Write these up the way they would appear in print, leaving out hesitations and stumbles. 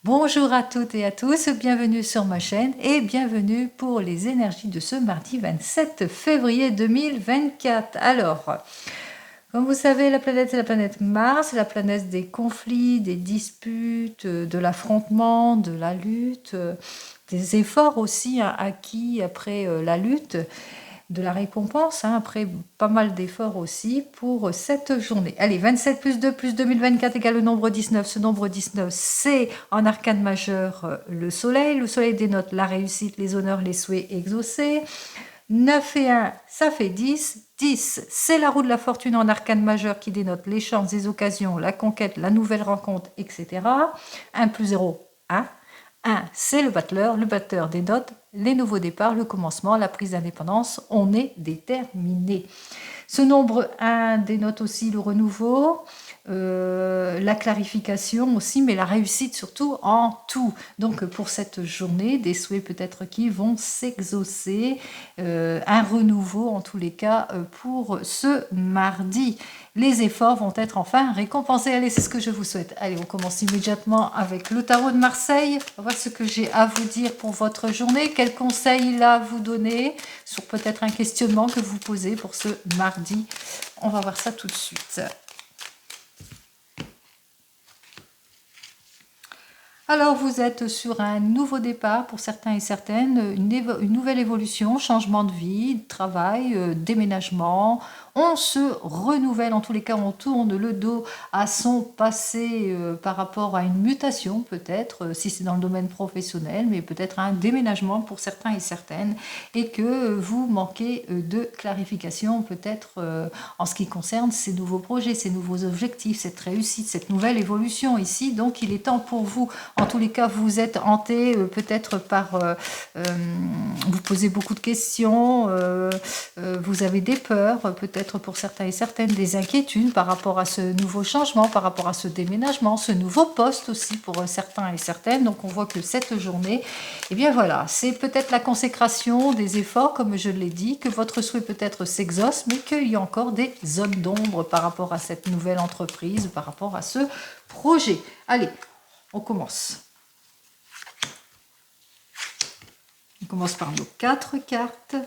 Bonjour à toutes et à tous, bienvenue sur ma chaîne et bienvenue pour les énergies de ce mardi 27 février 2024. Alors, comme vous savez, la planète c'est la planète Mars, la planète des conflits, des disputes, de l'affrontement, de la lutte, des efforts aussi acquis après la lutte, de la récompense, après pas mal d'efforts aussi pour cette journée. Allez, 27 plus 2 plus 2024 égale le nombre 19. Ce nombre 19, c'est en arcane majeur le soleil. Le soleil dénote la réussite, les honneurs, les souhaits exaucés. 9 et 1, ça fait 10. 10, c'est la roue de la fortune en arcane majeur qui dénote les chances, les occasions, la conquête, la nouvelle rencontre, etc. 1 plus 0, 1. 1, c'est le battleur dénote les nouveaux départs, le commencement, la prise d'indépendance, on est déterminé. Ce nombre 1 dénote aussi le renouveau, la clarification aussi, mais la réussite surtout en tout. Donc pour cette journée, des souhaits peut-être qui vont s'exaucer, un renouveau en tous les cas pour ce mardi. Les efforts vont être enfin récompensés. Allez, c'est ce que je vous souhaite. Allez, on commence immédiatement avec le tarot de Marseille. On va voir ce que j'ai à vous dire pour votre journée. Quels conseils il a à vous donner sur peut-être un questionnement que vous posez pour ce mardi. On va voir ça tout de suite. Alors, vous êtes sur un nouveau départ pour certains et certaines, une nouvelle évolution, changement de vie, de travail, déménagement. On se renouvelle, en tous les cas, on tourne le dos à son passé par rapport à une mutation, peut-être, si c'est dans le domaine professionnel, mais peut-être un déménagement pour certains et certaines, et que vous manquez de clarification, peut-être en ce qui concerne ces nouveaux projets, ces nouveaux objectifs, cette réussite, cette nouvelle évolution ici. Donc, il est temps pour vous. En tous les cas, vous êtes hanté peut-être par... vous posez beaucoup de questions, vous avez des peurs, peut-être pour certains et certaines, des inquiétudes par rapport à ce nouveau changement, par rapport à ce déménagement, ce nouveau poste aussi pour certains et certaines. Donc on voit que cette journée, eh bien voilà, c'est peut-être la consécration des efforts, comme je l'ai dit, que votre souhait peut-être s'exauce, mais qu'il y a encore des zones d'ombre par rapport à cette nouvelle entreprise, par rapport à ce projet. Allez, on commence. On commence par nos 4 cartes.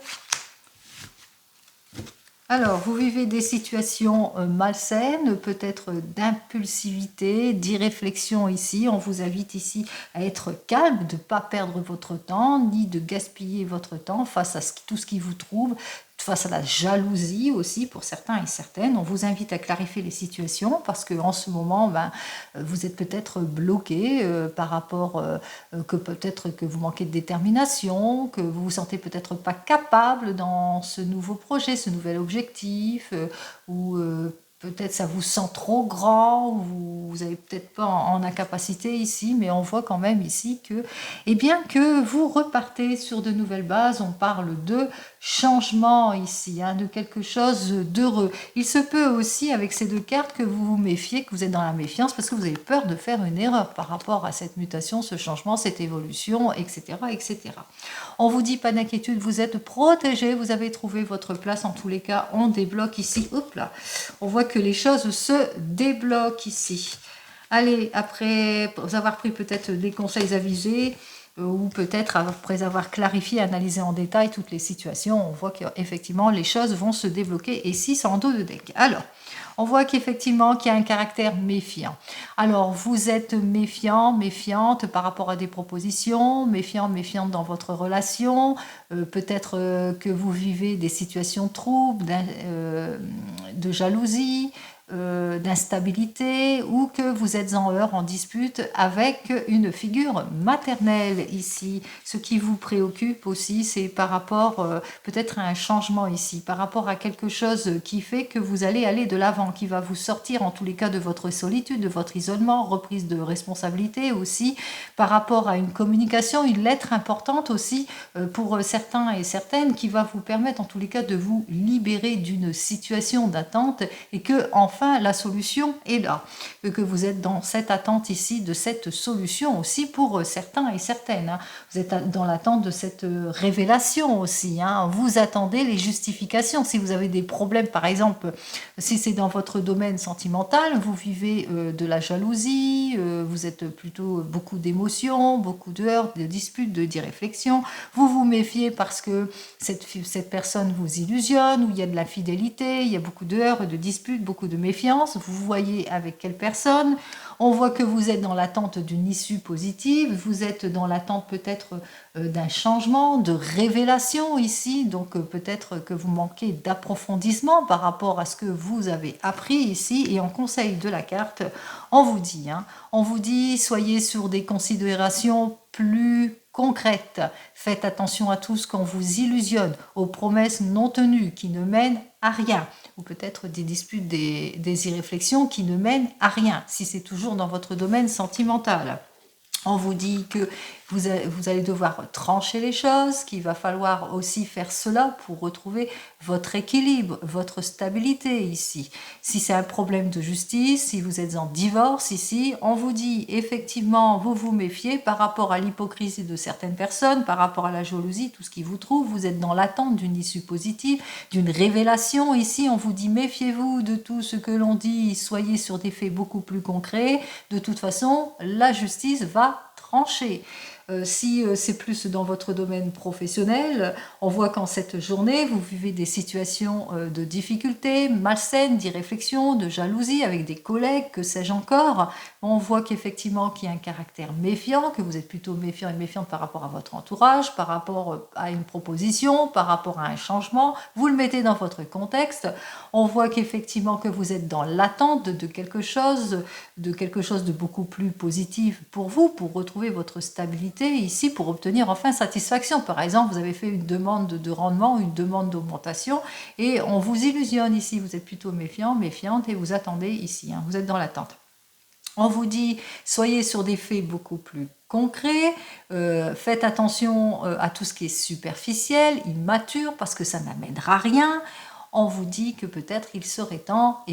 Alors, vous vivez des situations malsaines, peut-être d'impulsivité, d'irréflexion ici. On vous invite ici à être calme, de ne pas perdre votre temps, ni de gaspiller votre temps face à tout ce qui vous trouble, face à la jalousie aussi pour certains et certaines. On vous invite à clarifier les situations parce qu'en ce moment, vous êtes peut-être bloqué par rapport que peut-être que vous manquez de détermination, que vous vous sentez peut-être pas capable dans ce nouveau projet, ce nouvel objectif, ou peut-être ça vous sent trop grand, vous n'avez peut-être pas en incapacité ici, mais on voit quand même ici que, eh bien, que vous repartez sur de nouvelles bases. On parle de changement ici, de quelque chose d'heureux. Il se peut aussi avec ces deux cartes que vous vous méfiez, que vous êtes dans la méfiance parce que vous avez peur de faire une erreur par rapport à cette mutation, ce changement, cette évolution, etc., etc. On vous dit pas d'inquiétude, vous êtes protégé, vous avez trouvé votre place. En tous les cas, on débloque ici. Hop là, on voit que les choses se débloquent ici. Allez, après avoir pris peut-être des conseils avisés, ou peut-être après avoir clarifié, analysé en détail toutes les situations, on voit qu'effectivement les choses vont se débloquer. Et 6 en dos de deck. Alors, on voit qu'effectivement qu'il y a un caractère méfiant. Alors, vous êtes méfiant, méfiante par rapport à des propositions, méfiant, méfiante dans votre relation, peut-être que vous vivez des situations troubles, de jalousie, d'instabilité, ou que vous êtes en heurts, en dispute avec une figure maternelle ici. Ce qui vous préoccupe aussi, c'est par rapport peut-être à un changement ici, par rapport à quelque chose qui fait que vous allez aller de l'avant, qui va vous sortir en tous les cas de votre solitude, de votre isolement, reprise de responsabilité aussi, par rapport à une communication, une lettre importante aussi pour certains et certaines, qui va vous permettre en tous les cas de vous libérer d'une situation d'attente, et que enfin enfin la solution est là, que vous êtes dans cette attente ici de cette solution aussi pour certains et certaines, hein. Vous êtes dans l'attente de cette révélation aussi, hein. Vous attendez les justifications. Si vous avez des problèmes, par exemple, si c'est dans votre domaine sentimental, vous vivez de la jalousie, vous êtes plutôt beaucoup d'émotions, beaucoup de heurts, de disputes, d'irréflexion. Vous vous méfiez parce que cette personne vous illusionne, où il y a de l'infidélité, il y a beaucoup de heurts, de disputes, beaucoup de méfiance. Vous voyez avec quelle personne. On voit que vous êtes dans l'attente d'une issue positive, vous êtes dans l'attente peut-être d'un changement, de révélation ici, donc peut-être que vous manquez d'approfondissement par rapport à ce que vous avez appris ici, et en conseil de la carte, on vous dit, soyez sur des considérations plus concrètes, faites attention à tout ce qu'on vous illusionne, aux promesses non tenues qui ne mènent à rien, ou peut-être des disputes, des irréflexions qui ne mènent à rien, si c'est toujours dans votre domaine sentimental. On vous dit que vous allez devoir trancher les choses, qu'il va falloir aussi faire cela pour retrouver votre équilibre, votre stabilité ici. Si c'est un problème de justice, si vous êtes en divorce ici, on vous dit effectivement, vous vous méfiez par rapport à l'hypocrisie de certaines personnes, par rapport à la jalousie, tout ce qui vous trouve, vous êtes dans l'attente d'une issue positive, d'une révélation ici, on vous dit méfiez-vous de tout ce que l'on dit, soyez sur des faits beaucoup plus concrets, de toute façon, la justice va trancher. Si c'est plus dans votre domaine professionnel, on voit qu'en cette journée, vous vivez des situations de difficultés, malsaines, d'irréflexion, de jalousie avec des collègues, que sais-je encore. On voit qu'effectivement qu'il y a un caractère méfiant, que vous êtes plutôt méfiant et méfiante par rapport à votre entourage, par rapport à une proposition, par rapport à un changement. Vous le mettez dans votre contexte. On voit qu'effectivement que vous êtes dans l'attente de quelque chose de beaucoup plus positif pour vous, pour retrouver votre stabilité ici, pour obtenir enfin satisfaction. Par exemple, vous avez fait une demande de rendement, une demande d'augmentation, et on vous illusionne ici. Vous êtes plutôt méfiant, méfiante, et vous attendez ici, hein, vous êtes dans l'attente. On vous dit, soyez sur des faits beaucoup plus concrets, faites attention à tout ce qui est superficiel, immature, parce que ça n'amènera à rien. On vous dit que peut-être il serait temps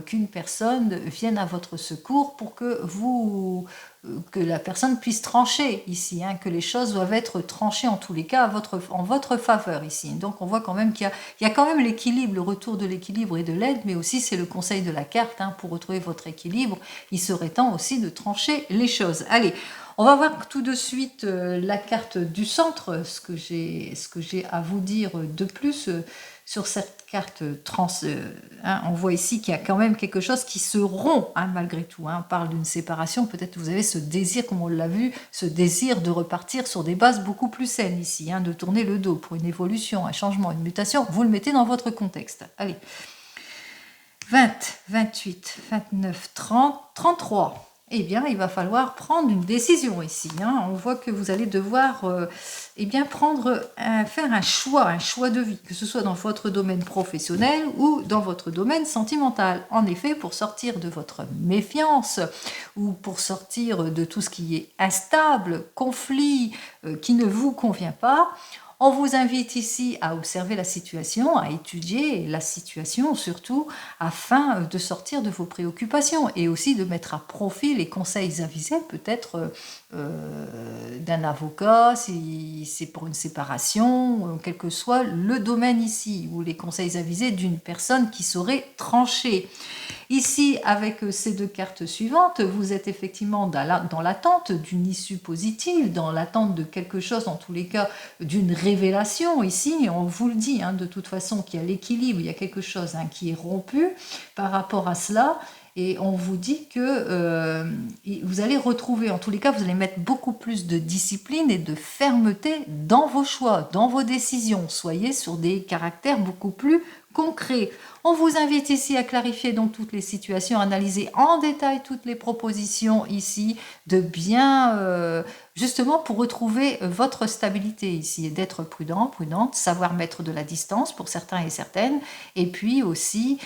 qu'une personne vienne à votre secours pour que la personne puisse trancher ici, hein, que les choses doivent être tranchées en tous les cas en votre faveur ici. Donc on voit quand même qu'il y a quand même l'équilibre, le retour de l'équilibre et de l'aide, mais aussi c'est le conseil de la carte, hein, pour retrouver votre équilibre. Il serait temps aussi de trancher les choses. Allez, on va voir tout de suite la carte du centre, ce que j'ai à vous dire de plus sur cette carte on voit ici qu'il y a quand même quelque chose qui se rompt, hein, malgré tout, hein. On parle d'une séparation, peut-être que vous avez ce désir, comme on l'a vu, ce désir de repartir sur des bases beaucoup plus saines ici, hein, de tourner le dos pour une évolution, un changement, une mutation. Vous le mettez dans votre contexte. Allez, 20, 28, 29, 30, 33. Eh bien, il va falloir prendre une décision ici, hein. On voit que vous allez devoir faire un choix de vie, que ce soit dans votre domaine professionnel ou dans votre domaine sentimental. En effet, pour sortir de votre méfiance ou pour sortir de tout ce qui est instable, conflit, qui ne vous convient pas, on vous invite ici à observer la situation, à étudier la situation surtout, afin de sortir de vos préoccupations et aussi de mettre à profit les conseils avisés, peut-être d'un avocat, si c'est pour une séparation, quel que soit le domaine ici, ou les conseils avisés d'une personne qui saurait trancher. Ici, avec ces deux cartes suivantes, vous êtes effectivement dans l'attente d'une issue positive, dans l'attente de quelque chose, en tous les cas, d'une révélation. Ici, on vous le dit, hein, de toute façon, qu'il y a l'équilibre, il y a quelque chose, hein, qui est rompu par rapport à cela. Et on vous dit que vous allez retrouver, en tous les cas, vous allez mettre beaucoup plus de discipline et de fermeté dans vos choix, dans vos décisions. Soyez sur des caractères beaucoup plus concrets. On vous invite ici à clarifier donc toutes les situations, à analyser en détail toutes les propositions ici, de bien, justement pour retrouver votre stabilité ici, et d'être prudent, prudente, savoir mettre de la distance pour certains et certaines, et puis aussi,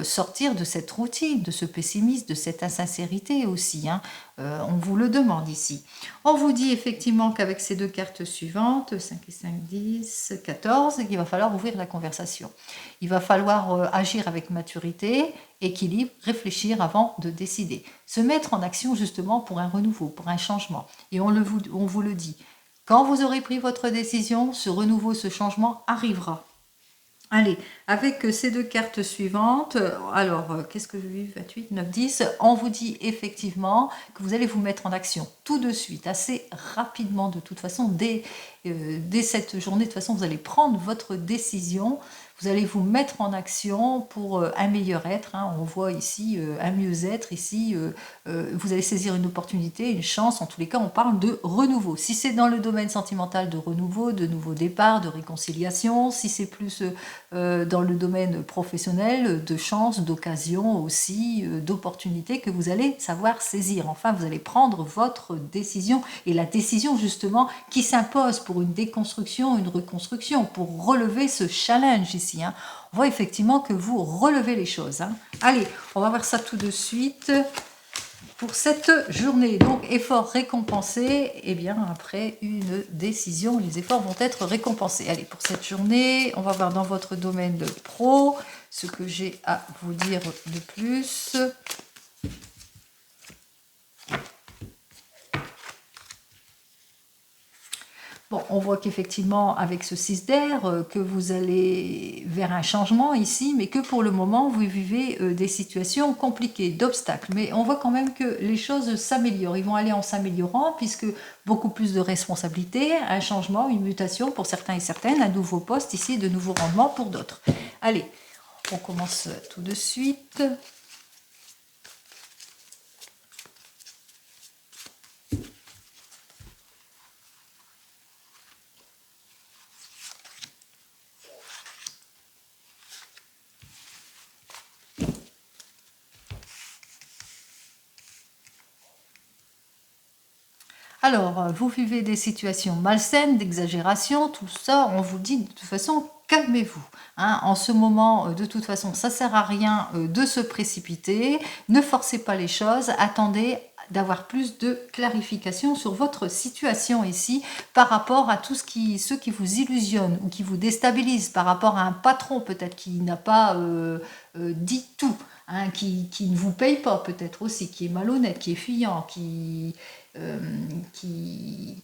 sortir de cette routine, de ce pessimisme, de cette insincérité aussi, hein. on vous le demande ici. On vous dit effectivement qu'avec ces deux cartes suivantes, 5 et 5, 10, 14, qu'il va falloir ouvrir la conversation. Il va falloir agir avec maturité, équilibre, réfléchir avant de décider. Se mettre en action justement pour un renouveau, pour un changement. Et on vous le dit. Quand vous aurez pris votre décision, ce renouveau, ce changement arrivera. Allez, avec ces deux cartes suivantes, alors, qu'est-ce que je vis 28, 9, 10, on vous dit effectivement que vous allez vous mettre en action tout de suite, assez rapidement de toute façon, dès cette journée, de toute façon, vous allez prendre votre décision, vous allez vous mettre en action pour un meilleur être, hein. On voit ici un mieux-être, ici, vous allez saisir une opportunité, une chance, en tous les cas, on parle de renouveau. Si c'est dans le domaine sentimental, de renouveau, de nouveau départ, de réconciliation, si c'est plus dans le domaine professionnel, de chance, d'occasion aussi, d'opportunités que vous allez savoir saisir. Enfin, vous allez prendre votre décision, et la décision justement qui s'impose pour une déconstruction, une reconstruction, pour relever ce challenge ici, hein. On voit effectivement que vous relevez les choses, hein. Allez, on va voir ça tout de suite. Pour cette journée, donc effort récompensé, et bien après une décision, les efforts vont être récompensés. Allez, pour cette journée, on va voir dans votre domaine de pro ce que j'ai à vous dire de plus. Bon, on voit qu'effectivement, avec ce 6 d'air, que vous allez vers un changement ici, mais que pour le moment, vous vivez des situations compliquées, d'obstacles. Mais on voit quand même que les choses s'améliorent. Ils vont aller en s'améliorant, puisque beaucoup plus de responsabilités, un changement, une mutation pour certains et certaines, un nouveau poste ici, de nouveaux rendements pour d'autres. Allez, on commence tout de suite. Alors, vous vivez des situations malsaines, d'exagération, tout ça, on vous dit de toute façon, calmez-vous, hein. En ce moment, de toute façon, ça ne sert à rien de se précipiter, ne forcez pas les choses, attendez d'avoir plus de clarification sur votre situation ici par rapport à tout ce qui vous illusionne ou qui vous déstabilise, par rapport à un patron peut-être qui n'a pas dit tout, hein, qui ne vous paye pas peut-être aussi, qui est malhonnête, qui est fuyant,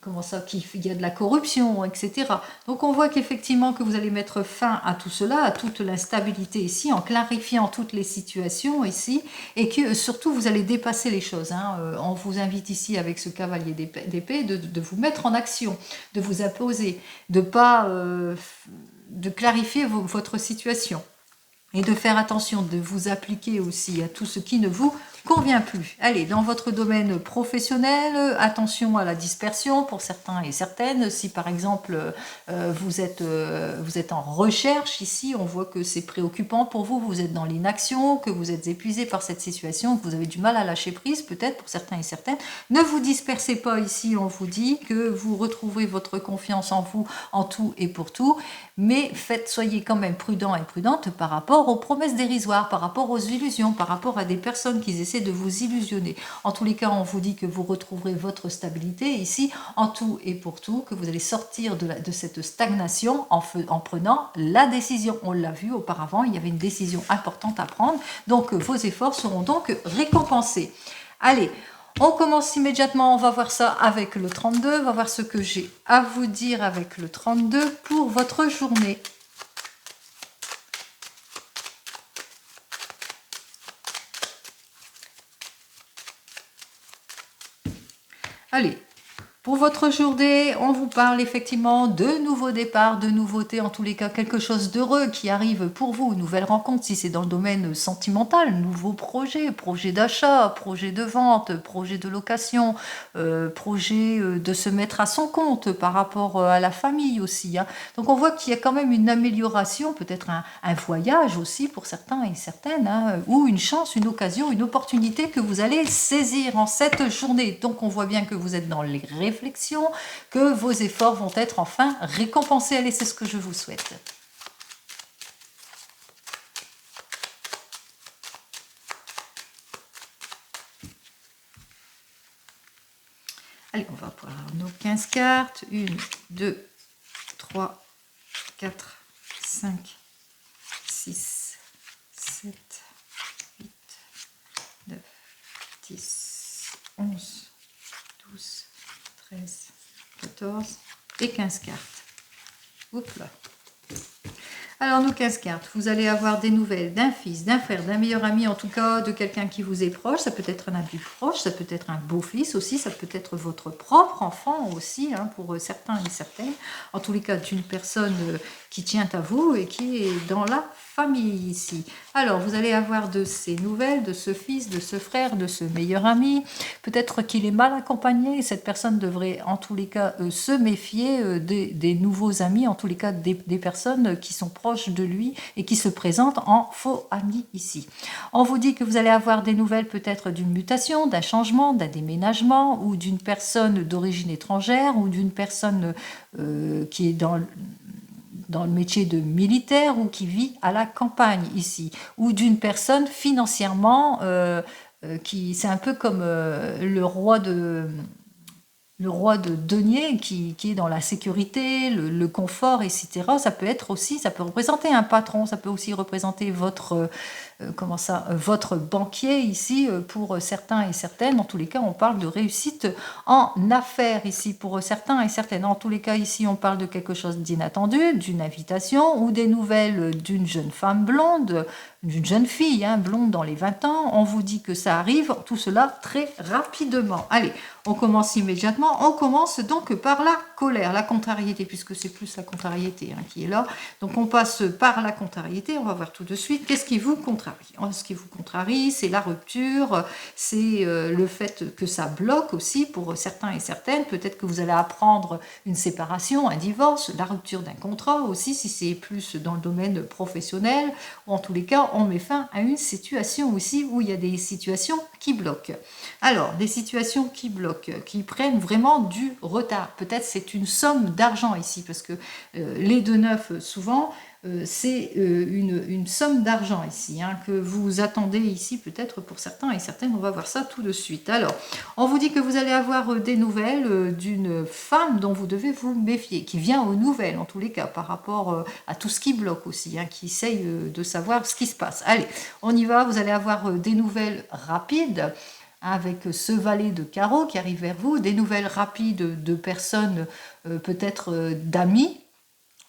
comment ça, il y a de la corruption, etc. Donc on voit qu'effectivement que vous allez mettre fin à tout cela, à toute l'instabilité ici, en clarifiant toutes les situations ici, et que surtout vous allez dépasser les choses, hein. On vous invite ici avec ce cavalier d'épée de vous mettre en action, de vous imposer, de clarifier votre situation. Et de faire attention, de vous appliquer aussi à tout ce qui ne vous convient plus. Allez, dans votre domaine professionnel, attention à la dispersion pour certains et certaines. Si par exemple vous êtes en recherche ici, on voit que c'est préoccupant pour vous, vous êtes dans l'inaction, que vous êtes épuisé par cette situation, que vous avez du mal à lâcher prise peut-être pour certains et certaines. Ne vous dispersez pas ici, on vous dit que vous retrouverez votre confiance en vous en tout et pour tout, mais soyez quand même prudent et prudente par rapport aux promesses dérisoires, par rapport aux illusions, par rapport à des personnes qui essaient de vous illusionner. En tous les cas, on vous dit que vous retrouverez votre stabilité ici, en tout et pour tout, que vous allez sortir de cette stagnation en prenant la décision. On l'a vu auparavant, il y avait une décision importante à prendre, donc vos efforts seront donc récompensés. Allez, on commence immédiatement, on va voir ça avec le 32, on va voir ce que j'ai à vous dire avec le 32 pour votre journée. Allez, pour votre journée, on vous parle effectivement de nouveaux départs, de nouveautés, en tous les cas quelque chose d'heureux qui arrive pour vous, une nouvelle rencontre si c'est dans le domaine sentimental, nouveau projet, projet d'achat, projet de vente, projet de location, projet de se mettre à son compte par rapport à la famille aussi, hein. Donc on voit qu'il y a quand même une amélioration, peut-être un voyage aussi pour certains et certaines, hein, ou une chance, une occasion, une opportunité que vous allez saisir en cette journée. Donc on voit bien que vous êtes dans les réflexion, que vos efforts vont être enfin récompensés. Allez, c'est ce que je vous souhaite. Allez, on va voir nos 15 cartes. 1, 2, 3, 4, 5, 6, 7, 8, 9, 10, 11, 12, 13, 14 et 15 cartes. Oups là. Alors, nos 15 cartes, vous allez avoir des nouvelles d'un fils, d'un frère, d'un meilleur ami, en tout cas de quelqu'un qui vous est proche. Ça peut être un ami proche, ça peut être un beau-fils aussi, ça peut être votre propre enfant aussi, hein, pour certains et certaines. En tous les cas, d'une personne qui tient à vous et qui est dans la famille ici. Alors, vous allez avoir de ces nouvelles, de ce fils, de ce frère, de ce meilleur ami. Peut-être qu'il est mal accompagné. Cette personne devrait, en tous les cas, se méfier des nouveaux amis, en tous les cas, des personnes qui sont proches de lui et qui se présentent en faux amis ici. On vous dit que vous allez avoir des nouvelles peut-être d'une mutation, d'un changement, d'un déménagement ou d'une personne d'origine étrangère ou d'une personne qui est dans le métier de militaire ou qui vit à la campagne ici, ou d'une personne financièrement qui, c'est un peu comme le roi de denier qui est dans la sécurité, le confort, etc. Ça peut être aussi, ça peut représenter un patron, ça peut aussi représenter votre votre banquier ici pour certains et certaines. En tous les cas, on parle de réussite en affaires ici pour certains et certaines. En tous les cas, ici, on parle de quelque chose d'inattendu, d'une invitation ou des nouvelles d'une jeune femme blonde, d'une jeune fille blonde dans les 20 ans. On vous dit que ça arrive, tout cela très rapidement. Allez, on commence immédiatement. On commence donc par la colère, la contrariété, puisque c'est plus la contrariété qui est là. Donc on passe par la contrariété, on va voir tout de suite. Qu'est-ce qui vous contrarie? Ce qui vous contrarie, c'est la rupture, c'est le fait que ça bloque aussi pour certains et certaines. Peut-être que vous allez apprendre une séparation, un divorce, la rupture d'un contrat aussi, si c'est plus dans le domaine professionnel. Ou en tous les cas, on met fin à une situation aussi où il y a des situations qui bloquent. Alors, des situations qui bloquent, qui prennent vraiment du retard. Peut-être c'est une somme d'argent ici, parce que les 2-9, souvent, c'est une somme d'argent ici, que vous attendez ici peut-être pour certains et certaines. On va voir ça tout de suite. Alors, on vous dit que vous allez avoir des nouvelles d'une femme dont vous devez vous méfier, qui vient aux nouvelles en tous les cas, par rapport à tout ce qui bloque aussi, qui essaye de savoir ce qui se passe. Allez, on y va, vous allez avoir des nouvelles rapides, avec ce valet de carreaux qui arrive vers vous, des nouvelles rapides de personnes, peut-être d'amis,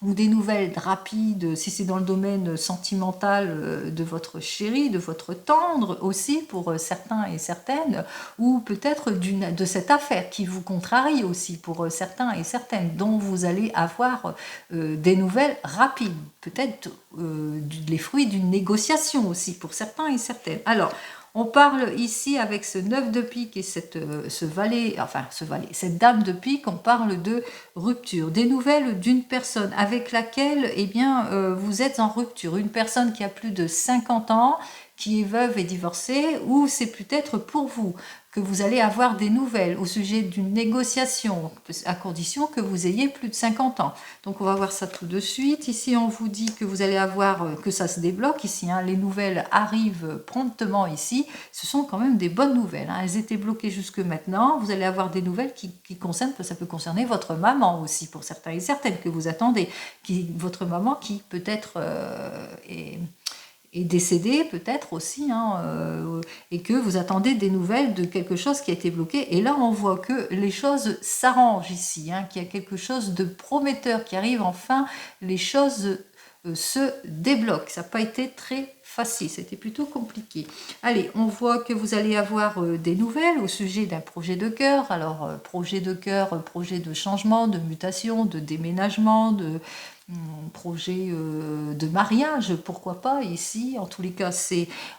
ou des nouvelles rapides, si c'est dans le domaine sentimental, de votre chéri, de votre tendre aussi pour certains et certaines, ou peut-être de cette affaire qui vous contrarie aussi pour certains et certaines, dont vous allez avoir des nouvelles rapides, peut-être les fruits d'une négociation aussi pour certains et certaines. Alors, on parle ici avec ce 9 de pique et ce valet, cette dame de pique, on parle de rupture, des nouvelles d'une personne avec laquelle vous êtes en rupture, une personne qui a plus de 50 ans, qui est veuve et divorcée, ou c'est peut-être pour vous que vous allez avoir des nouvelles au sujet d'une négociation, à condition que vous ayez plus de 50 ans. Donc on va voir ça tout de suite. Ici on vous dit que vous allez avoir, que ça se débloque ici, les nouvelles arrivent promptement ici. Ce sont quand même des bonnes nouvelles, elles étaient bloquées jusque maintenant. Vous allez avoir des nouvelles qui concernent, ça peut concerner votre maman aussi, pour certains et certaines que vous attendez, votre maman qui peut-être est décédé peut-être aussi, et que vous attendez des nouvelles de quelque chose qui a été bloqué. Et là, on voit que les choses s'arrangent ici, qu'il y a quelque chose de prometteur qui arrive. Enfin, les choses se débloquent. Ça n'a pas été très facile, c'était plutôt compliqué. Allez, on voit que vous allez avoir des nouvelles au sujet d'un projet de cœur. Alors, projet de cœur, projet de changement, de mutation, de déménagement, de projet de mariage, pourquoi pas ici. En tous les cas,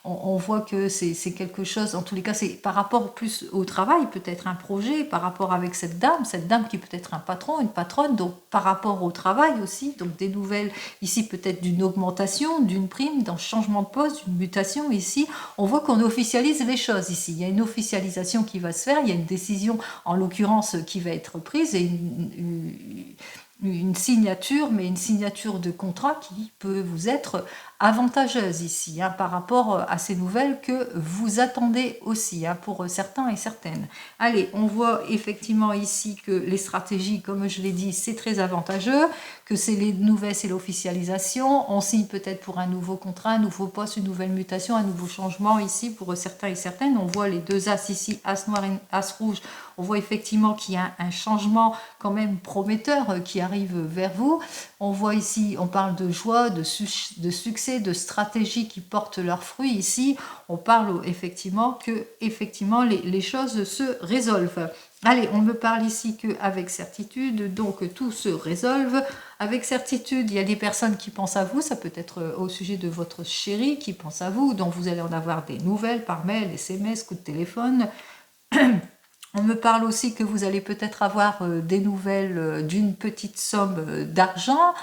on voit que c'est quelque chose, en tous les cas, c'est par rapport plus au travail, peut-être un projet, par rapport avec cette dame qui peut être un patron, une patronne, donc par rapport au travail aussi, donc des nouvelles ici, peut-être d'une augmentation, d'une prime, d'un changement de poste, d'une mutation ici. On voit qu'on officialise les choses ici. Il y a une officialisation qui va se faire, il y a une décision, en l'occurrence, qui va être prise, et une signature, mais une signature de contrat qui peut vous être avantageuse ici, hein, par rapport à ces nouvelles que vous attendez aussi, hein, pour certains et certaines. Allez, on voit effectivement ici que les stratégies, comme je l'ai dit, c'est très avantageux, que c'est les nouvelles, c'est l'officialisation, on signe peut-être pour un nouveau contrat, un nouveau poste, une nouvelle mutation, un nouveau changement ici pour certains et certaines. On voit les deux as ici, as noir et as rouge, on voit effectivement qu'il y a un changement quand même prometteur qui arrive vers vous. On voit ici, on parle de joie, de succès, de stratégies qui portent leurs fruits. Ici, on parle effectivement que effectivement les choses se résolvent. Allez, on me parle ici qu'avec certitude, donc tout se résolve. Avec certitude, il y a des personnes qui pensent à vous, ça peut être au sujet de votre chéri qui pense à vous, dont vous allez en avoir des nouvelles par mail, SMS, coup de téléphone. On me parle aussi que vous allez peut-être avoir des nouvelles d'une petite somme d'argent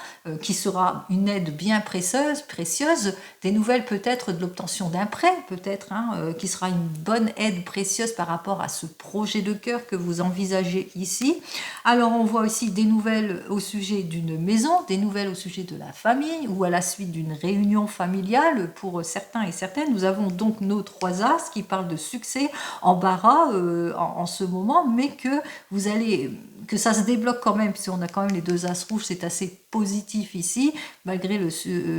qui sera une aide bien précieuse, des nouvelles peut-être de l'obtention d'un prêt, peut-être, hein, qui sera une bonne aide précieuse par rapport à ce projet de cœur que vous envisagez ici. Alors on voit aussi des nouvelles au sujet d'une maison, des nouvelles au sujet de la famille ou à la suite d'une réunion familiale pour certains et certaines. Nous avons donc nos trois as qui parlent de succès, embarras en ce moment, mais que vous allez, que ça se débloque quand même, puisqu'on a quand même les deux as rouges, c'est assez positif ici, malgré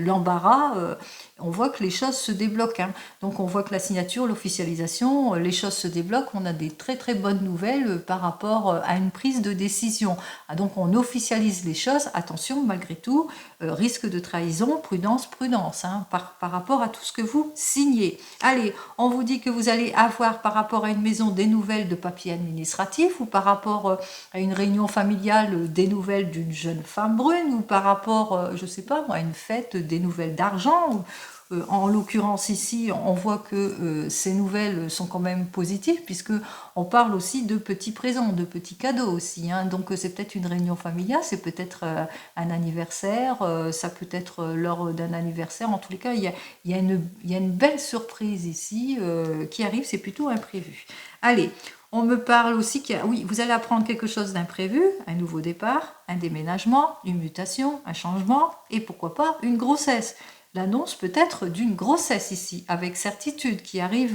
l'embarras, on voit que les choses se débloquent, hein. Donc on voit que la signature, l'officialisation, les choses se débloquent, on a des très très bonnes nouvelles par rapport à une prise de décision. Ah, donc on officialise les choses, attention malgré tout, risque de trahison, prudence, hein, par rapport à tout ce que vous signez. Allez, on vous dit que vous allez avoir par rapport à une maison des nouvelles de papier administratif ou par rapport à une réunion familiale des nouvelles d'une jeune femme brune ou par rapport, je sais pas moi, à une fête des nouvelles d'argent. En l'occurrence ici, on voit que ces nouvelles sont quand même positives puisque on parle aussi de petits présents, de petits cadeaux aussi, hein. Donc c'est peut-être une réunion familiale, c'est peut-être un anniversaire, ça peut être lors d'un anniversaire. En tous les cas, il y a une belle surprise ici qui arrive, c'est plutôt imprévu. Allez, on me parle aussi oui, vous allez apprendre quelque chose d'imprévu, un nouveau départ, un déménagement, une mutation, un changement et pourquoi pas une grossesse. L'annonce peut-être d'une grossesse ici, avec certitude, qui arrive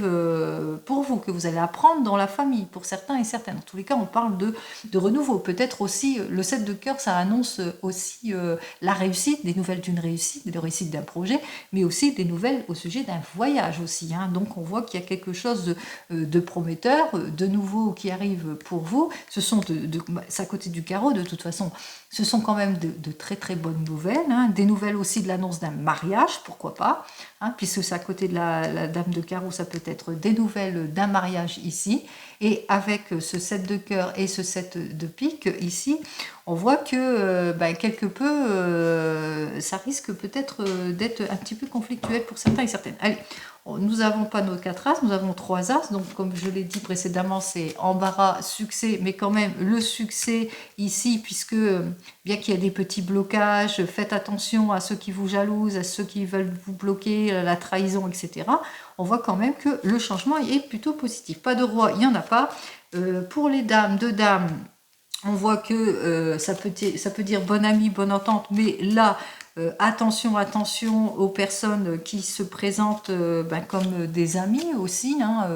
pour vous, que vous allez apprendre dans la famille, pour certains et certaines. En tous les cas, on parle de renouveau. Peut-être aussi, le 7 de cœur, ça annonce aussi la réussite, des nouvelles d'une réussite, de réussite d'un projet, mais aussi des nouvelles au sujet d'un voyage aussi, hein. Donc on voit qu'il y a quelque chose de prometteur, de nouveau qui arrive pour vous. Ce sont c'est à côté du carreau de toute façon. Ce sont quand même de très très bonnes nouvelles, hein. Des nouvelles aussi de l'annonce d'un mariage, pourquoi pas, hein, puisque c'est à côté de la dame de carreau, ça peut être des nouvelles d'un mariage ici. Et avec ce 7 de cœur et ce 7 de pique ici, on voit que quelque peu, ça risque peut-être d'être un petit peu conflictuel pour certains et certaines. Allez, nous n'avons pas nos 4 as, nous avons 3 as, donc comme je l'ai dit précédemment, c'est embarras, succès, mais quand même le succès ici, puisque bien qu'il y ait des petits blocages, faites attention à ceux qui vous jalousent, à ceux qui veulent vous bloquer, la trahison, etc. On voit quand même que le changement est plutôt positif. Pas de roi, il n'y en a pas. Pour les dames, deux dames, on voit que ça peut dire bonne amie, bonne entente, mais là, attention aux personnes qui se présentent comme des amis aussi, hein,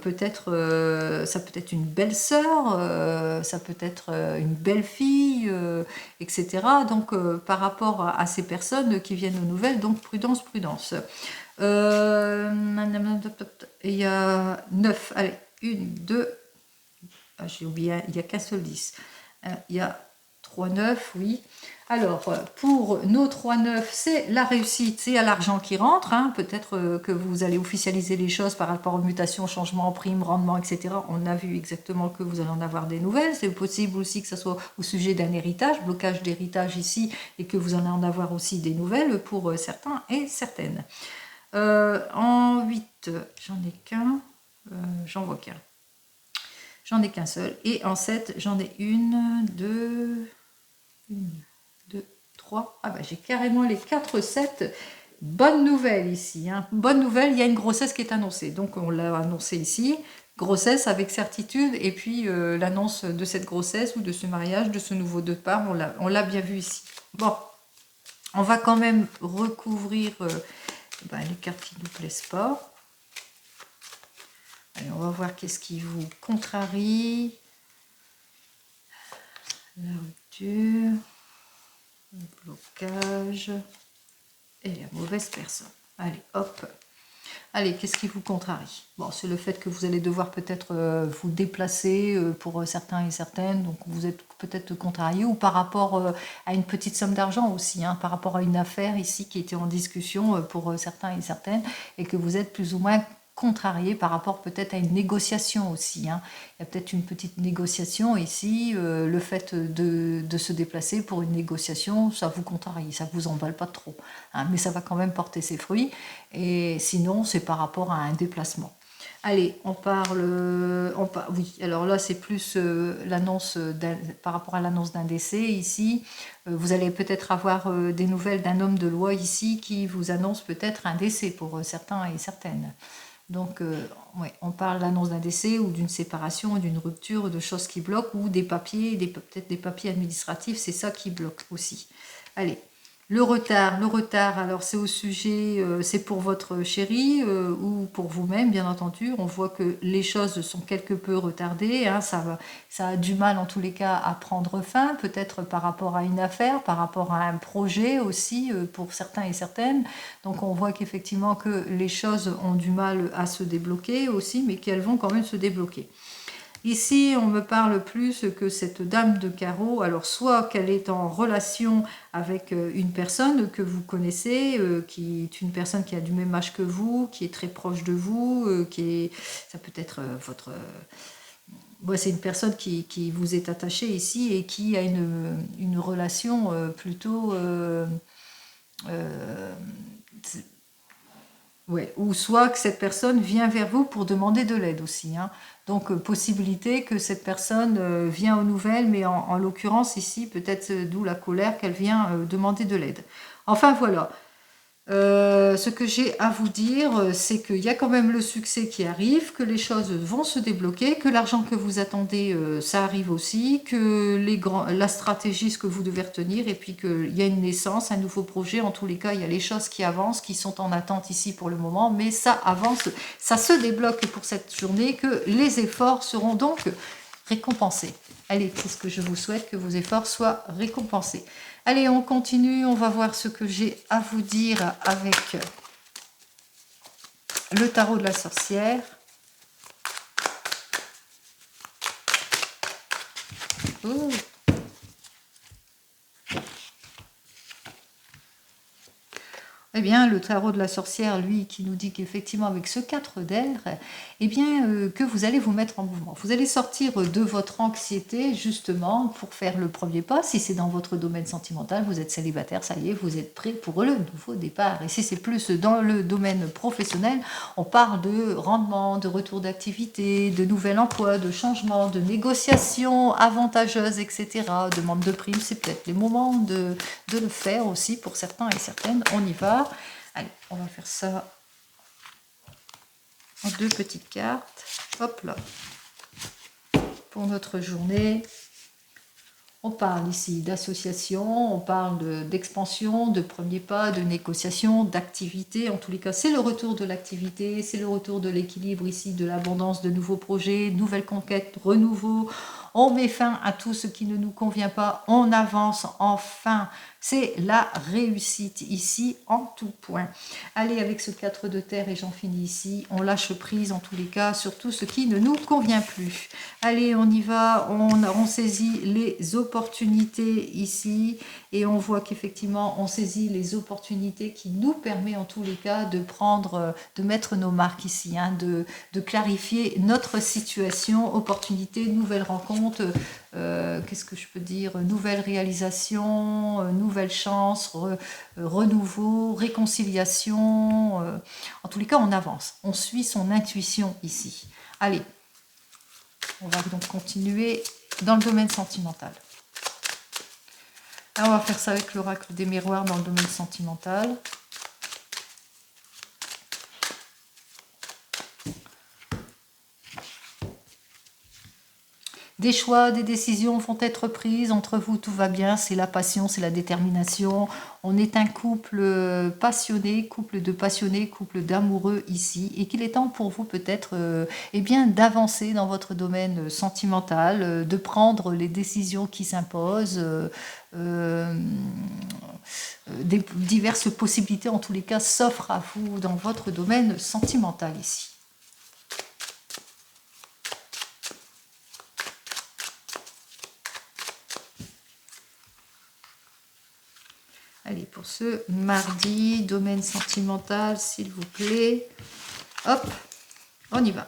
peut-être ça peut être une belle sœur, ça peut être une belle fille, etc. Donc par rapport à ces personnes qui viennent aux nouvelles, donc prudence. Il y a 9, allez, 1, 2, j'ai oublié, il n'y a qu'un seul 10. Il y a 3 9, oui. Alors, pour nos 3 9, c'est la réussite, c'est à l'argent qui rentre, hein. Peut-être que vous allez officialiser les choses par rapport aux mutations, changements, primes, rendements, etc. On a vu exactement que vous allez en avoir des nouvelles. C'est possible aussi que ce soit au sujet d'un héritage, blocage d'héritage ici, et que vous allez en avoir aussi des nouvelles pour certains et certaines. En 8, j'en ai qu'un, j'en vois qu'un. J'en ai qu'un seul. Et en 7, j'en ai 1, 2, 3. Ah bah j'ai carrément les 4 7. Bonne nouvelle ici, hein. Bonne nouvelle, il y a une grossesse qui est annoncée. Donc on l'a annoncé ici. grossesse avec certitude, et puis l'annonce de cette grossesse ou de ce mariage, de ce nouveau départ, on l'a bien vu ici. Bon, on va quand même recouvrir les cartes qui ne nous plaisent pas. Allez, on va voir qu'est-ce qui vous contrarie. La rupture, le blocage et la mauvaise personne. Allez, hop. Allez, qu'est-ce qui vous contrarie? Bon, c'est le fait que vous allez devoir peut-être vous déplacer pour certains et certaines, donc vous êtes peut-être contrarié, ou par rapport à une petite somme d'argent aussi, hein, par rapport à une affaire ici qui était en discussion pour certains et certaines, et que vous êtes plus ou moins contrarié par rapport peut-être à une négociation aussi, hein. Il y a peut-être une petite négociation ici, le fait de se déplacer pour une négociation, ça vous contrarie, ça vous emballe pas trop, hein, mais ça va quand même porter ses fruits, et sinon c'est par rapport à un déplacement. Allez, oui, alors là c'est plus l'annonce par rapport à l'annonce d'un décès ici. Vous allez peut-être avoir des nouvelles d'un homme de loi ici qui vous annonce peut-être un décès pour certains et certaines. Donc, ouais, on parle de l'annonce d'un décès ou d'une séparation, d'une rupture, de choses qui bloquent, ou des papiers, peut-être des papiers administratifs, c'est ça qui bloque aussi. Allez, le retard, alors c'est au sujet, c'est pour votre chéri ou pour vous-même, bien entendu. On voit que les choses sont quelque peu retardées, hein, ça a du mal en tous les cas à prendre fin, peut-être par rapport à une affaire, par rapport à un projet aussi pour certains et certaines. Donc on voit qu'effectivement que les choses ont du mal à se débloquer aussi, mais qu'elles vont quand même se débloquer. Ici, on me parle plus que cette dame de carreau, alors soit qu'elle est en relation avec une personne que vous connaissez, qui est une personne qui a du même âge que vous, qui est très proche de vous, ça peut être votre... c'est une personne qui vous est attachée ici et qui a une relation plutôt... ouais, ou soit que cette personne vient vers vous pour demander de l'aide aussi, hein. Donc, possibilité que cette personne vient aux nouvelles, mais en l'occurrence ici, peut-être d'où la colère qu'elle vient demander de l'aide. Enfin, voilà. Ce que j'ai à vous dire, c'est qu'il y a quand même le succès qui arrive, que les choses vont se débloquer, que l'argent que vous attendez, ça arrive aussi, que la stratégie, ce que vous devez retenir, et puis qu'il y a une naissance, un nouveau projet. En tous les cas, il y a les choses qui avancent, qui sont en attente ici pour le moment, mais ça avance, ça se débloque pour cette journée, que les efforts seront donc récompensés. Allez, c'est ce que je vous souhaite, que vos efforts soient récompensés. Allez, on continue, on va voir ce que j'ai à vous dire avec le tarot de la sorcière. Oh. Eh bien, le tarot de la sorcière, lui, qui nous dit qu'effectivement, avec ce 4 d'air, eh bien, que vous allez vous mettre en mouvement. Vous allez sortir de votre anxiété, justement, pour faire le premier pas. Si c'est dans votre domaine sentimental, vous êtes célibataire, ça y est, vous êtes prêt pour le nouveau départ. Et si c'est plus dans le domaine professionnel, on parle de rendement, de retour d'activité, de nouvel emploi, de changement, de négociations avantageuses, etc. Demande de prime, c'est peut-être les moments de le faire aussi pour certains et certaines. On y va. Allez, on va faire ça en 2 petites cartes. Hop là. Pour notre journée. On parle ici d'association, on parle d'expansion, de premier pas, de négociation, d'activité. En tous les cas, c'est le retour de l'activité, c'est le retour de l'équilibre ici, de l'abondance, de nouveaux projets, nouvelles conquêtes, renouveau. On met fin à tout ce qui ne nous convient pas, on avance enfin. C'est la réussite ici en tout point. Allez, avec ce 4 de terre, et j'en finis ici, on lâche prise en tous les cas sur tout ce qui ne nous convient plus. Allez, on y va, on saisit les opportunités ici, et on voit qu'effectivement, on saisit les opportunités qui nous permet en tous les cas de prendre, de mettre nos marques ici, hein, de clarifier notre situation, opportunités, nouvelles rencontres, qu'est-ce que je peux dire, nouvelles réalisations, nouvelles chances, renouveau, réconciliation. En tous les cas, on avance, on suit son intuition ici. Allez, on va donc continuer dans le domaine sentimental. Alors, on va faire ça avec l'oracle des miroirs dans le domaine sentimental. Des choix, des décisions vont être prises entre vous, tout va bien, c'est la passion, c'est la détermination. On est un couple passionné, couple de passionnés, couple d'amoureux ici, et qu'il est temps pour vous peut-être eh bien, d'avancer dans votre domaine sentimental, de prendre les décisions qui s'imposent, euh, des diverses possibilités en tous les cas s'offrent à vous dans votre domaine sentimental ici. Allez, pour ce mardi, domaine sentimental, s'il vous plaît. Hop, on y va.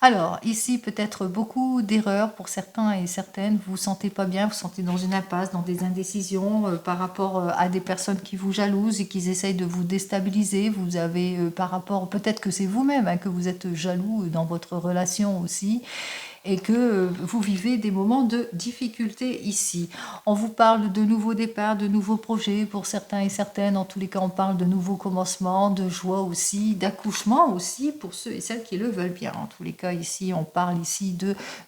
Alors, ici, peut-être beaucoup d'erreurs pour certains et certaines. Vous vous sentez pas bien, vous vous sentez dans une impasse, dans des indécisions par rapport à des personnes qui vous jalousent et qui essayent de vous déstabiliser. Vous avez par rapport, peut-être que c'est vous-même hein, que vous êtes jaloux dans votre relation aussi, et que vous vivez des moments de difficulté ici. On vous parle de nouveaux départs, de nouveaux projets pour certains et certaines. En tous les cas, on parle de nouveaux commencements, de joie aussi, d'accouchement aussi pour ceux et celles qui le veulent bien. En tous les cas, ici, on parle ici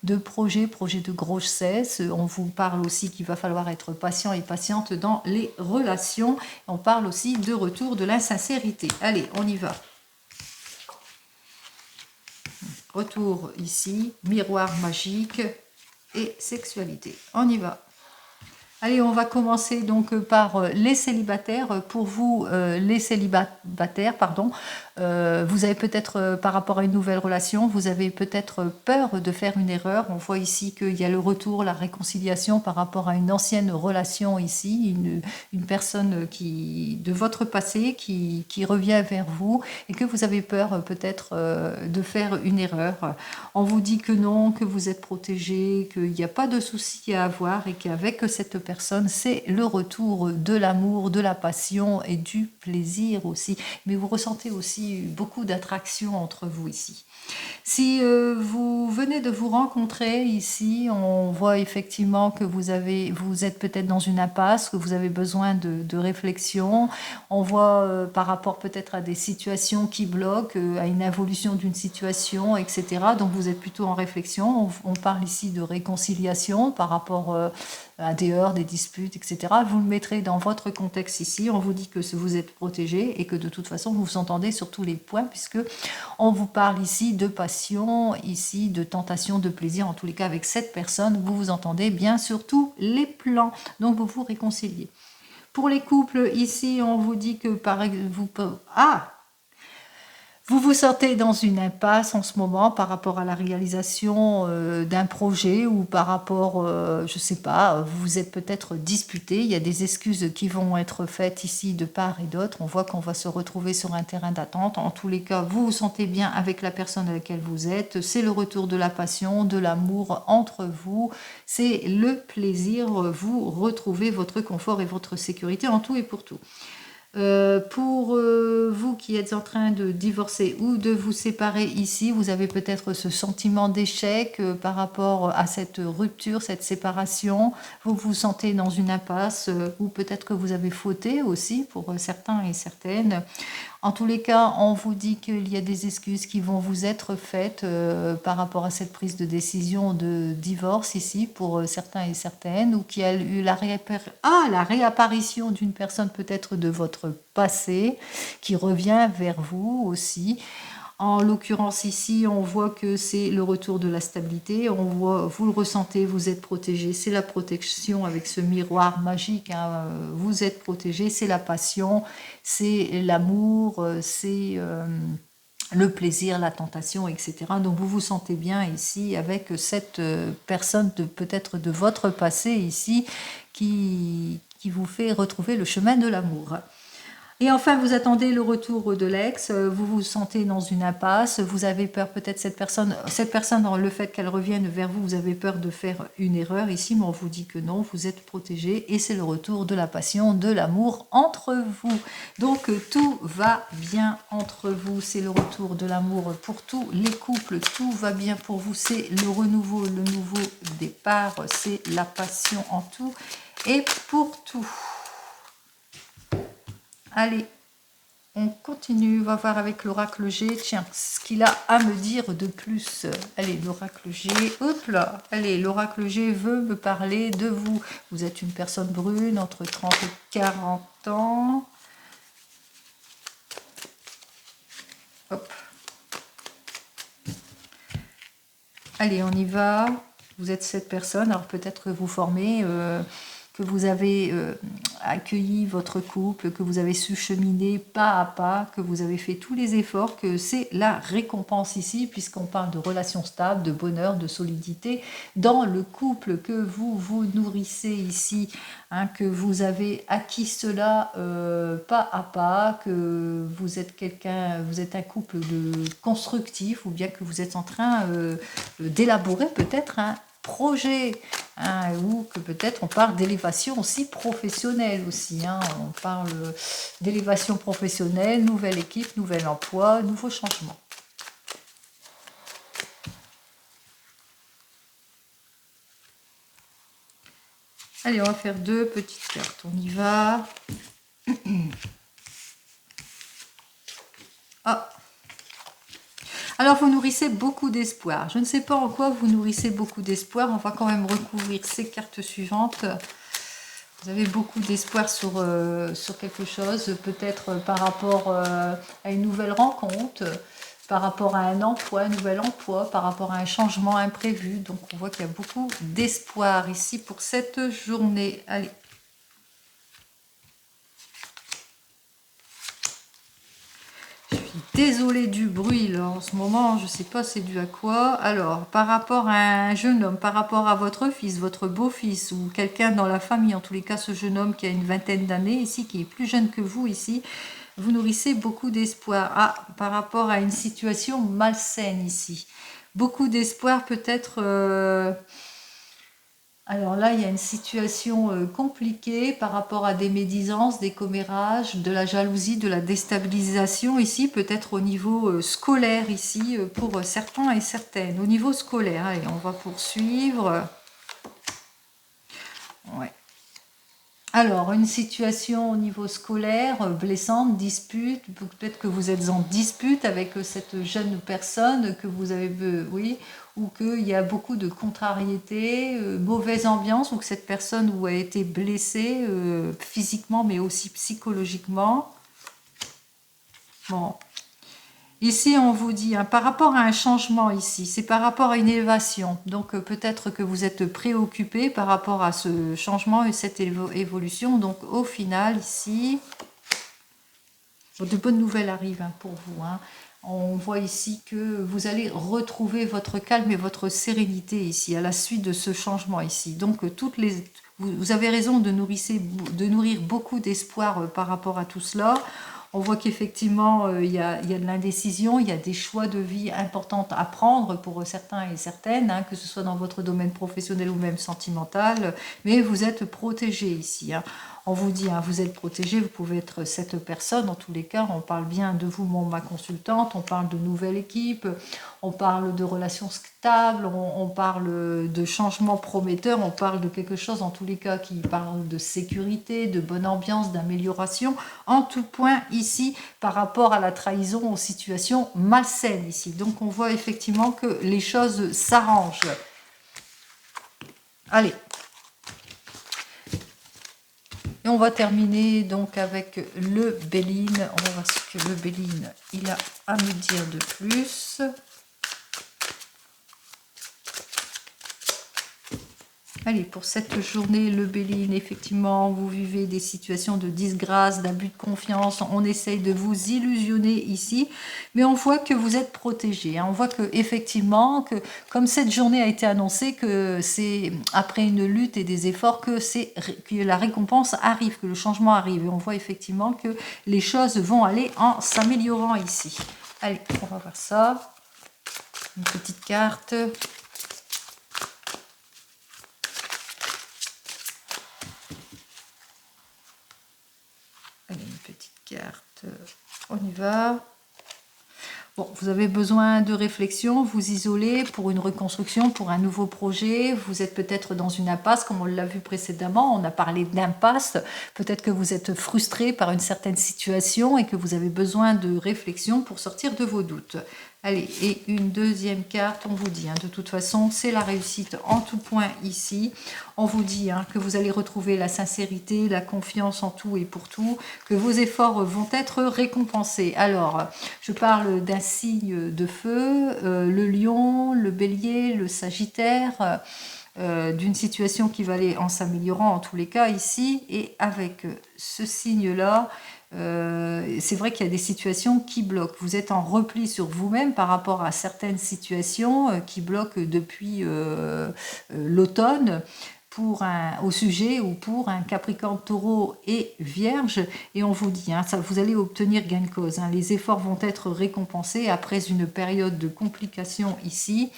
de projets de grossesse. On vous parle aussi qu'il va falloir être patient et patiente dans les relations. On parle aussi de retour de l'insincérité. Allez, on y va. Retour ici, miroir magique et sexualité. On y va. Allez, on va commencer donc par les célibataires. Pour vous, les célibataires, pardon, vous avez peut-être, par rapport à une nouvelle relation, vous avez peut-être peur de faire une erreur. On voit ici qu'il y a le retour, la réconciliation par rapport à une ancienne relation ici, une personne de votre passé qui revient vers vous et que vous avez peur peut-être de faire une erreur. On vous dit que non, que vous êtes protégé, qu'il n'y a pas de souci à avoir et qu'avec cette personne, c'est le retour de l'amour, de la passion et du plaisir aussi. Mais vous ressentez aussi beaucoup d'attraction entre vous ici. Si vous venez de vous rencontrer ici, on voit effectivement que vous êtes peut-être dans une impasse, que vous avez besoin de réflexion. On voit par rapport peut-être à des situations qui bloquent, à une évolution d'une situation, etc. Donc vous êtes plutôt en réflexion. On parle ici de réconciliation par rapport à des heurts, des disputes, etc. Vous le mettrez dans votre contexte ici. On vous dit que vous êtes protégé et que de toute façon vous vous entendez sur tous les points puisque on vous parle ici de passion, ici de tentation, de plaisir. En tous les cas, avec cette personne, vous vous entendez bien sur tous les plans. Donc, vous vous réconciliez. Pour les couples, ici, on vous dit que par exemple... Vous vous sentez dans une impasse en ce moment par rapport à la réalisation d'un projet ou par rapport, je ne sais pas, vous êtes peut-être disputé, il y a des excuses qui vont être faites ici de part et d'autre, on voit qu'on va se retrouver sur un terrain d'attente. En tous les cas, vous vous sentez bien avec la personne avec laquelle vous êtes, c'est le retour de la passion, de l'amour entre vous, c'est le plaisir, vous retrouvez votre confort et votre sécurité en tout et pour tout. Pour vous qui êtes en train de divorcer ou de vous séparer ici, vous avez peut-être ce sentiment d'échec par rapport à cette rupture, cette séparation. Vous vous sentez dans une impasse ou peut-être que vous avez fauté aussi pour certains et certaines. En tous les cas, on vous dit qu'il y a des excuses qui vont vous être faites par rapport à cette prise de décision de divorce ici pour certains et certaines, ou qu'il y a eu la réapparition d'une personne peut-être de votre passé qui revient vers vous aussi. En l'occurrence ici, on voit que c'est le retour de la stabilité, on voit, vous le ressentez, vous êtes protégé, c'est la protection avec ce miroir magique, hein, vous êtes protégé, c'est la passion, c'est l'amour, c'est le plaisir, la tentation, etc. Donc vous vous sentez bien ici avec cette personne peut-être de votre passé ici qui vous fait retrouver le chemin de l'amour. Et enfin, vous attendez le retour de l'ex, vous vous sentez dans une impasse, vous avez peur peut-être cette personne, dans le fait qu'elle revienne vers vous, vous avez peur de faire une erreur ici, mais on vous dit que non, vous êtes protégé et c'est le retour de la passion, de l'amour entre vous. Donc tout va bien entre vous, c'est le retour de l'amour pour tous les couples, tout va bien pour vous, c'est le renouveau, le nouveau départ, c'est la passion en tout et pour tout. Allez, On continue, on va voir avec l'oracle G. Tiens, ce qu'il a à me dire de plus. Allez, l'oracle G. Hop là. Allez, l'oracle G veut me parler de vous. Vous êtes une personne brune, entre 30 et 40 ans. Hop. Allez, on y va. Vous êtes cette personne. Alors peut-être que vous formez... que vous avez accueilli votre couple, que vous avez su cheminer pas à pas, que vous avez fait tous les efforts, que c'est la récompense ici, puisqu'on parle de relations stables, de bonheur, de solidité, dans le couple que vous vous nourrissez ici, hein, que vous avez acquis cela pas à pas, que vous êtes quelqu'un, vous êtes un couple constructif, ou bien que vous êtes en train d'élaborer peut-être un projet, hein, ou que peut-être on parle d'élévation aussi professionnelle aussi, hein, on parle d'élévation professionnelle, nouvelle équipe, nouvel emploi, nouveau changement. Allez, on va faire 2 petites cartes, on y va. Ah. Alors, vous nourrissez beaucoup d'espoir. Je ne sais pas en quoi vous nourrissez beaucoup d'espoir. On va quand même recouvrir ces cartes suivantes. Vous avez beaucoup d'espoir sur quelque chose, peut-être par rapport à une nouvelle rencontre, par rapport à un emploi, un nouvel emploi, par rapport à un changement imprévu. Donc, on voit qu'il y a beaucoup d'espoir ici pour cette journée. Allez. Désolée du bruit là en ce moment, je ne sais pas c'est dû à quoi. Alors, par rapport à un jeune homme, par rapport à votre fils, votre beau-fils ou quelqu'un dans la famille, en tous les cas ce jeune homme qui a une vingtaine d'années ici, qui est plus jeune que vous ici, vous nourrissez beaucoup d'espoir. Ah, par rapport à une situation malsaine ici. Beaucoup d'espoir peut-être... Alors là, il y a une situation compliquée par rapport à des médisances, des commérages, de la jalousie, de la déstabilisation ici, peut-être au niveau scolaire ici, pour certains et certaines. Au niveau scolaire, allez, on va poursuivre. Ouais. Alors, une situation au niveau scolaire, blessante, dispute, peut-être que vous êtes en dispute avec cette jeune personne que vous avez, oui, ou qu'il y a beaucoup de contrariétés, mauvaise ambiance, ou que cette personne a été blessée physiquement, mais aussi psychologiquement. Bon. Ici, on vous dit, hein, par rapport à un changement ici, c'est par rapport à une élévation. Donc, peut-être que vous êtes préoccupé par rapport à ce changement et cette évolution. Donc, au final, ici, de bonnes nouvelles arrivent hein, pour vous. Hein. On voit ici que vous allez retrouver votre calme et votre sérénité ici, à la suite de ce changement ici. Donc, vous avez raison de nourrir beaucoup d'espoir par rapport à tout cela. On voit qu'effectivement, il y a de l'indécision, il y a des choix de vie importants à prendre pour certains et certaines, hein, que ce soit dans votre domaine professionnel ou même sentimental, mais vous êtes protégé ici. Hein. On vous dit, hein, vous êtes protégé, vous pouvez être cette personne, en tous les cas, on parle bien de vous, ma consultante, on parle de nouvelle équipe, on parle de relations stables, on parle de changements prometteurs, on parle de quelque chose, en tous les cas, qui parle de sécurité, de bonne ambiance, d'amélioration, en tout point ici, par rapport à la trahison, aux situations malsaines ici. Donc, on voit effectivement que les choses s'arrangent. Allez. Et on va terminer donc avec le Béline. On va voir ce que le Béline il a à me dire de plus. Allez, pour cette journée, le Béline, effectivement, vous vivez des situations de disgrâce, d'abus de confiance. On essaye de vous illusionner ici, mais on voit que vous êtes protégé. Hein. On voit que effectivement, que comme cette journée a été annoncée, que c'est après une lutte et des efforts que la récompense arrive, que le changement arrive. Et on voit effectivement que les choses vont aller en s'améliorant ici. Allez, on va voir ça. Une petite carte. Allez, une petite carte, on y va. Bon, vous avez besoin de réflexion, vous isolez pour une reconstruction, pour un nouveau projet. Vous êtes peut-être dans une impasse, comme on l'a vu précédemment. On a parlé d'impasse. Peut-être que vous êtes frustré par une certaine situation et que vous avez besoin de réflexion pour sortir de vos doutes. Allez, et une deuxième carte, on vous dit, de toute façon, c'est la réussite en tout point ici. On vous dit que vous allez retrouver la sincérité, la confiance en tout et pour tout, que vos efforts vont être récompensés. Alors, je parle d'un signe de feu, le lion, le bélier, le sagittaire, d'une situation qui va aller en s'améliorant en tous les cas ici, et avec ce signe-là, c'est vrai qu'il y a des situations qui bloquent. Vous êtes en repli sur vous-même par rapport à certaines situations qui bloquent depuis l'automne au sujet ou pour un Capricorne, Taureau et Vierge. Et on vous dit, ça, vous allez obtenir gain de cause. Les efforts vont être récompensés après une période de complications ici.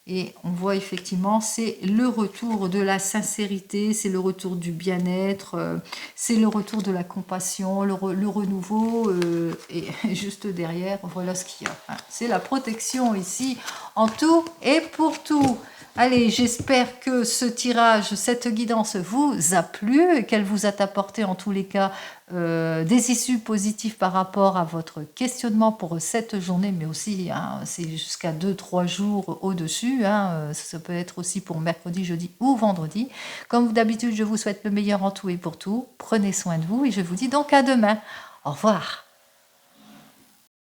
Et on voit effectivement, c'est le retour de la sincérité, c'est le retour du bien-être, c'est le retour de la compassion, le renouveau. Et juste derrière, voilà ce qu'il y a. C'est la protection ici, en tout et pour tout. Allez, j'espère que ce tirage, cette guidance vous a plu et qu'elle vous a apporté en tous les cas des issues positives par rapport à votre questionnement pour cette journée, mais aussi c'est jusqu'à 2-3 jours au-dessus. Ça peut être aussi pour mercredi, jeudi ou vendredi. Comme d'habitude, je vous souhaite le meilleur en tout et pour tout. Prenez soin de vous et je vous dis donc à demain. Au revoir.